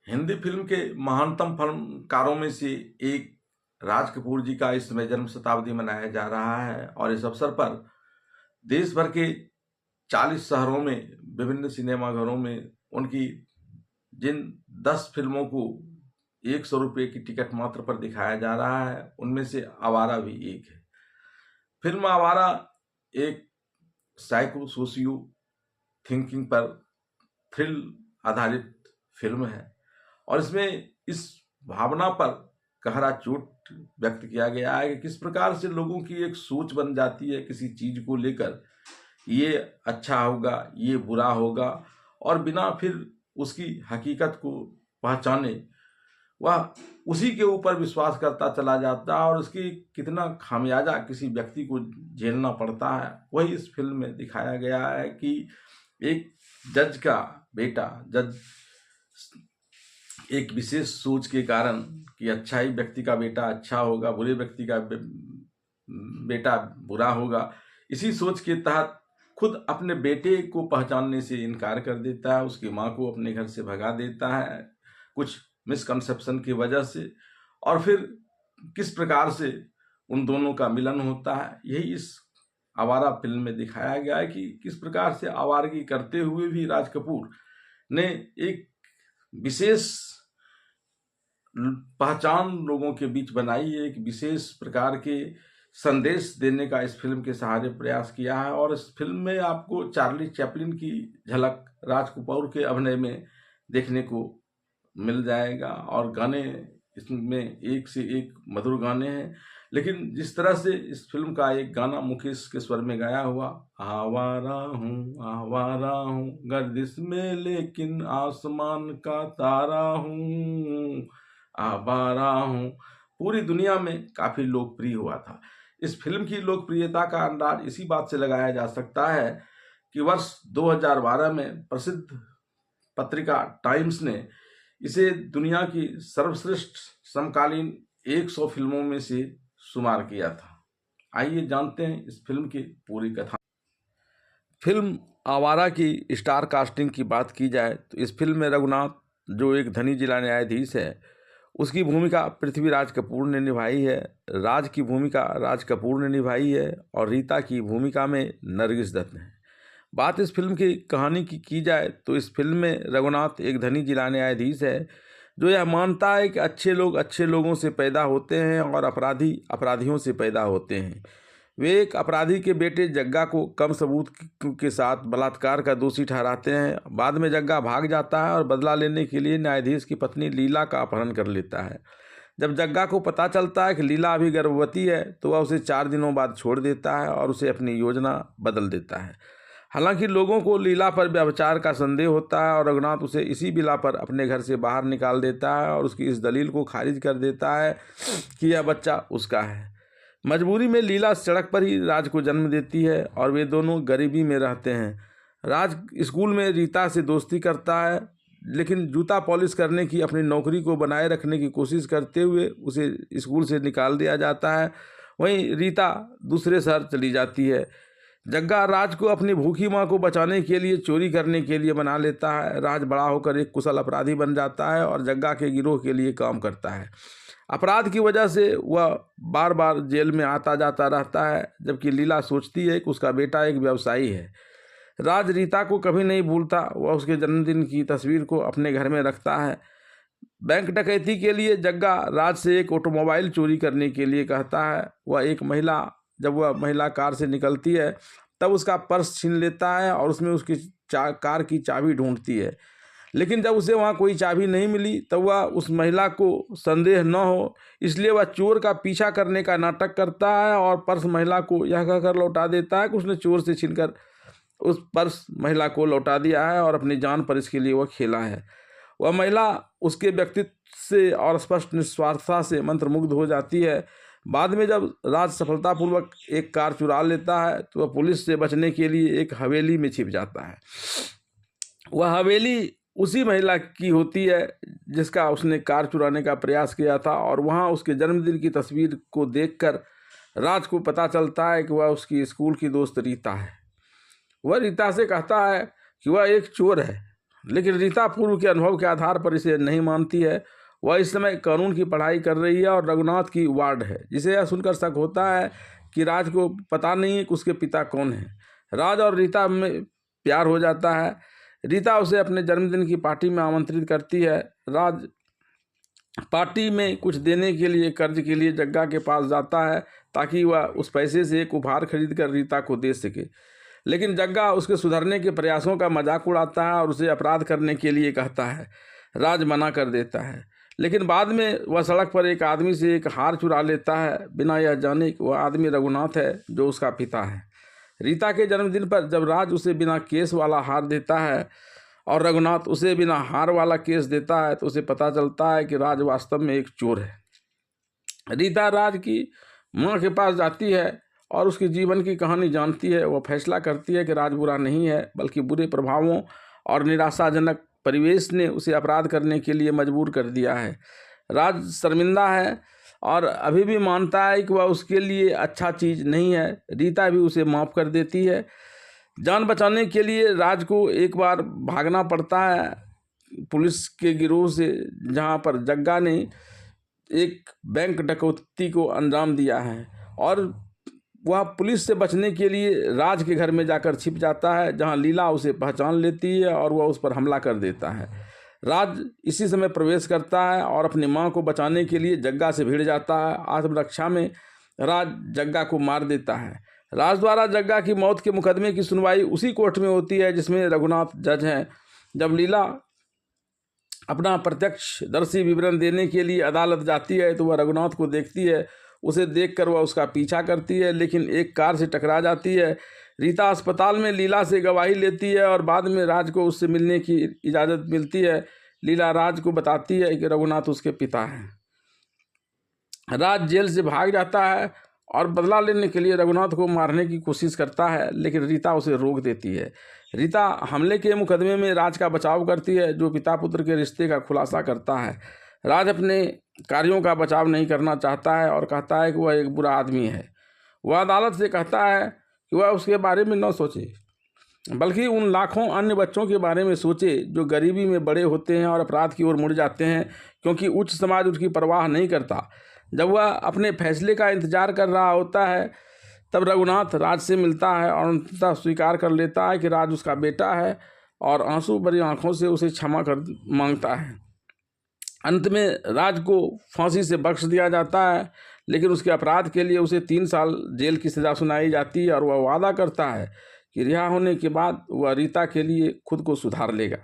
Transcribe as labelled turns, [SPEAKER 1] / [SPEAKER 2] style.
[SPEAKER 1] Hindi film के महानतम फिल्मकारों में से एक राज कपूर जी का इस समय जन्म शताब्दी मनाया जा रहा है और इस अवसर पर देश भर के 40 शहरों में विभिन्न सिनेमाघरों में उनकी जिन 10 फिल्मों को 100 रुपये की टिकट मात्र पर दिखाया जा रहा है उनमें से आवारा भी एक है। फिल्म आवारा एक साइको सोशियो थिंकिंग पर थ्रिल आधारित फिल्म है और इसमें इस भावना पर गहरा चोट व्यक्त किया गया है कि किस प्रकार से लोगों की एक सोच बन जाती है किसी चीज को लेकर, ये अच्छा होगा ये बुरा होगा, और बिना फिर उसकी हकीकत को पहचाने वह उसी के ऊपर विश्वास करता चला जाता है और उसकी कितना खामियाजा किसी व्यक्ति को झेलना पड़ता है। वही इस फिल्म में दिखाया गया है कि एक जज का बेटा, जज एक विशेष सोच के कारण कि अच्छा ही व्यक्ति का बेटा अच्छा होगा, बुरे व्यक्ति का बेटा बुरा होगा, इसी सोच के तहत खुद अपने बेटे को पहचानने से इनकार कर देता है, उसकी माँ को अपने घर से भगा देता है कुछ मिसकंसेप्शन की वजह से, और फिर किस प्रकार से उन दोनों का मिलन होता है। यही इस आवारा फिल्म में दिखाया गया है कि किस प्रकार से आवारगी करते हुए भी राज कपूर ने एक विशेष पहचान लोगों के बीच बनाई, एक विशेष प्रकार के संदेश देने का इस फिल्म के सहारे प्रयास किया है। और इस फिल्म में आपको चार्ली चैपलिन की झलक राज कपूर के अभिनय में देखने को मिल जाएगा और गाने इसमें एक से एक मधुर गाने हैं। लेकिन जिस तरह से इस फिल्म का एक गाना मुकेश के स्वर में गाया हुआ, आवारा हूँ गर्दिश में लेकिन आसमान का तारा हूँ, आवारा हूँ, पूरी दुनिया में काफी लोकप्रिय हुआ था। इस फिल्म की लोकप्रियता का अंदाज इसी बात से लगाया जा सकता है कि वर्ष 2012 में प्रसिद्ध पत्रिका टाइम्स ने इसे दुनिया की सर्वश्रेष्ठ समकालीन 100 फिल्मों में से शुमार किया था। आइए जानते हैं इस फिल्म की पूरी कथा। फिल्म आवारा की स्टार कास्टिंग की बात की जाए तो इस फिल्म में रघुनाथ, जो एक धनी जिला न्यायाधीश है, उसकी भूमिका पृथ्वीराज कपूर ने निभाई है। राज की भूमिका राज कपूर ने निभाई है और रीता की भूमिका में नरगिस दत्त है। बात इस फिल्म की कहानी की जाए तो इस फिल्म में रघुनाथ एक धनी जिला न्यायाधीश है जो यह मानता है कि अच्छे लोग अच्छे लोगों से पैदा होते हैं और अपराधी अपराधियों से पैदा होते हैं। वे एक अपराधी के बेटे जग्गा को कम सबूत के साथ बलात्कार का दोषी ठहराते हैं। बाद में जग्गा भाग जाता है और बदला लेने के लिए न्यायाधीश की पत्नी लीला का अपहरण कर लेता है। जब जग्गा को पता चलता है कि लीला अभी गर्भवती है तो वह उसे 4 दिनों बाद छोड़ देता है और उसे अपनी योजना बदल देता है। हालांकि लोगों को लीला पर व्यभिचार का संदेह होता है और रघुनाथ उसे इसी बिला पर अपने घर से बाहर निकाल देता है और उसकी इस दलील को खारिज कर देता है कि यह बच्चा उसका है। मजबूरी में लीला सड़क पर ही राज को जन्म देती है और वे दोनों गरीबी में रहते हैं। राज स्कूल में रीता से दोस्ती करता है, लेकिन जूता पॉलिश करने की अपनी नौकरी को बनाए रखने की कोशिश करते हुए उसे स्कूल से निकाल दिया जाता है। वहीं रीता दूसरे शहर चली जाती है। जग्गा राज को अपनी भूखी माँ को बचाने के लिए चोरी करने के लिए बना लेता है। राज बड़ा होकर एक कुशल अपराधी बन जाता है और जग्गा के गिरोह के लिए काम करता है। अपराध की वजह से वह बार बार जेल में आता जाता रहता है, जबकि लीला सोचती है कि उसका बेटा एक व्यवसायी है। राज रीता को कभी नहीं भूलता, वह उसके जन्मदिन की तस्वीर को अपने घर में रखता है। बैंक डकैती के लिए जग्गा राज से एक ऑटोमोबाइल चोरी करने के लिए कहता है। जब वह महिला कार से निकलती है तब उसका पर्स छीन लेता है और उसमें उसकी कार की चाबी ढूंढती है, लेकिन जब उसे वहाँ कोई चाबी नहीं मिली तब वह उस महिला को संदेह न हो इसलिए वह चोर का पीछा करने का नाटक करता है और पर्स महिला को यह कहकर लौटा देता है कि उसने चोर से छीनकर उस पर्स महिला को लौटा दिया है और अपनी जान पर इसके लिए वह खेला है। वह महिला उसके व्यक्तित्व से और स्पष्ट निस्वार्थता से मंत्रमुग्ध हो जाती है। बाद में जब राज सफलतापूर्वक एक कार चुरा लेता है तो वह पुलिस से बचने के लिए एक हवेली में छिप जाता है। वह हवेली उसी महिला की होती है जिसका उसने कार चुराने का प्रयास किया था और वहाँ उसके जन्मदिन की तस्वीर को देखकर राज को पता चलता है कि वह उसकी स्कूल की दोस्त रीता है। वह रीता से कहता है कि वह एक चोर है लेकिन रीता पूर्व के अनुभव के आधार पर इसे नहीं मानती है। वह इस समय कानून की पढ़ाई कर रही है और रघुनाथ की वार्ड है, जिसे यह सुनकर शक होता है कि राज को पता नहीं है कि उसके पिता कौन हैं। राज और रीता में प्यार हो जाता है। रीता उसे अपने जन्मदिन की पार्टी में आमंत्रित करती है। राज पार्टी में कुछ देने के लिए कर्ज के लिए जग्गा के पास जाता है ताकि वह उस पैसे से एक उपहार खरीद कर रीता को दे सके, लेकिन जग्गा उसके सुधरने के प्रयासों का मजाक उड़ाता है और उसे अपराध करने के लिए कहता है। राज मना कर देता है, लेकिन बाद में वह सड़क पर एक आदमी से एक हार चुरा लेता है, बिना यह जाने कि वह आदमी रघुनाथ है, जो उसका पिता है। रीता के जन्मदिन पर जब राज उसे बिना केस वाला हार देता है और रघुनाथ उसे बिना हार वाला केस देता है, तो उसे पता चलता है कि राज वास्तव में एक चोर है। रीता राज की माँ के पास जाती है और उसके जीवन की कहानी जानती है। वह फैसला करती है कि राज बुरा नहीं है, बल्कि बुरे प्रभावों और निराशाजनक परिवेश ने उसे अपराध करने के लिए मजबूर कर दिया है। राज शर्मिंदा है और अभी भी मानता है कि वह उसके लिए अच्छा चीज़ नहीं है। रीता भी उसे माफ़ कर देती है। जान बचाने के लिए राज को एक बार भागना पड़ता है पुलिस के गिरोह से, जहां पर जग्गा ने एक बैंक डकैती को अंजाम दिया है, और वह पुलिस से बचने के लिए राज के घर में जाकर छिप जाता है, जहां लीला उसे पहचान लेती है और वह उस पर हमला कर देता है। राज इसी समय प्रवेश करता है और अपनी मां को बचाने के लिए जग्गा से भिड़ जाता है। आत्मरक्षा में राज जग्गा को मार देता है। राज द्वारा जग्गा की मौत के मुकदमे की सुनवाई उसी कोर्ट में होती है जिसमें रघुनाथ जज हैं। जब लीला अपना प्रत्यक्षदर्शी विवरण देने के लिए अदालत जाती है तो वह रघुनाथ को देखती है। उसे देखकर वह उसका पीछा करती है, लेकिन एक कार से टकरा जाती है। रीता अस्पताल में लीला से गवाही लेती है और बाद में राज को उससे मिलने की इजाज़त मिलती है। लीला राज को बताती है कि रघुनाथ उसके पिता हैं। राज जेल से भाग जाता है और बदला लेने के लिए रघुनाथ को मारने की कोशिश करता है, लेकिन रीता उसे रोक देती है। रीता हमले के मुकदमे में राज का बचाव करती है, जो पिता पुत्र के रिश्ते का खुलासा करता है। राज अपने कार्यों का बचाव नहीं करना चाहता है और कहता है कि वह एक बुरा आदमी है। वह अदालत से कहता है कि वह उसके बारे में न सोचे, बल्कि उन लाखों अन्य बच्चों के बारे में सोचे जो गरीबी में बड़े होते हैं और अपराध की ओर मुड़ जाते हैं, क्योंकि उच्च समाज उसकी परवाह नहीं करता। जब वह अपने फैसले का इंतजार कर रहा होता है, तब रघुनाथ राज से मिलता है और अंततः स्वीकार कर लेता है कि राज उसका बेटा है और आंसू भरी आंखों से उसे क्षमा कर मांगता है। अंत में राज को फांसी से बख्श दिया जाता है, लेकिन उसके अपराध के लिए उसे 3 साल जेल की सज़ा सुनाई जाती है और वह वादा करता है कि रिहा होने के बाद वह रीता के लिए खुद को सुधार लेगा।